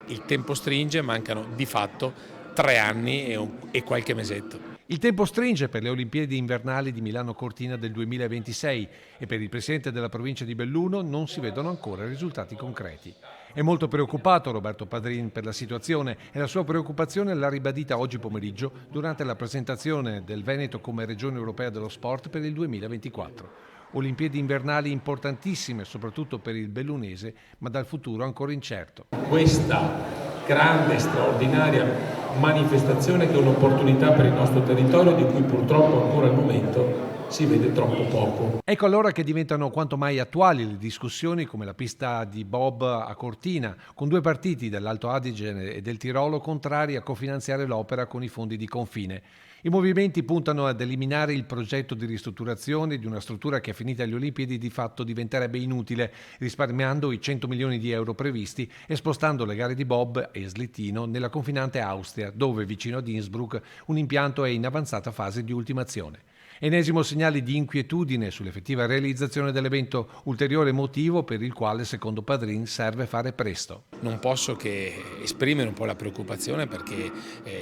Il tempo stringe, mancano di fatto 3 anni e qualche mesetto. Il tempo stringe per le Olimpiadi invernali di Milano Cortina del 2026 e per il presidente della provincia di Belluno non si vedono ancora risultati concreti. È molto preoccupato Roberto Padrin per la situazione e la sua preoccupazione l'ha ribadita oggi pomeriggio durante la presentazione del Veneto come regione europea dello sport per il 2024. Olimpiadi invernali importantissime soprattutto per il bellunese, ma dal futuro ancora incerto. Questa grande, straordinaria manifestazione che è un'opportunità per il nostro territorio di cui purtroppo ancora al momento si vede troppo poco. Ecco allora che diventano quanto mai attuali le discussioni come la pista di bob a Cortina, con 2 partiti dell'Alto Adige e del Tirolo contrari a cofinanziare l'opera con i fondi di confine. I movimenti puntano ad eliminare il progetto di ristrutturazione di una struttura che finita alle Olimpiadi di fatto diventerebbe inutile, risparmiando i 100 milioni di euro previsti e spostando le gare di bob e slittino nella confinante Austria, dove vicino ad Innsbruck un impianto è in avanzata fase di ultimazione. Ennesimo segnale di inquietudine sull'effettiva realizzazione dell'evento, ulteriore motivo per il quale, secondo Padrin, serve fare presto. Non posso che esprimere un po' la preoccupazione perché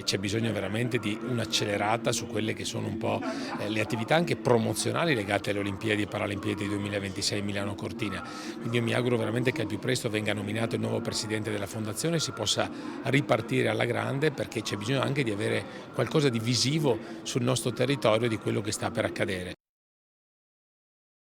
c'è bisogno veramente di un'accelerata su quelle che sono un po' le attività anche promozionali legate alle Olimpiadi e Paralimpiadi 2026 Milano Cortina. Quindi io mi auguro veramente che al più presto venga nominato il nuovo presidente della fondazione e si possa ripartire alla grande, perché c'è bisogno anche di avere qualcosa di visivo sul nostro territorio di quello che sta per accadere.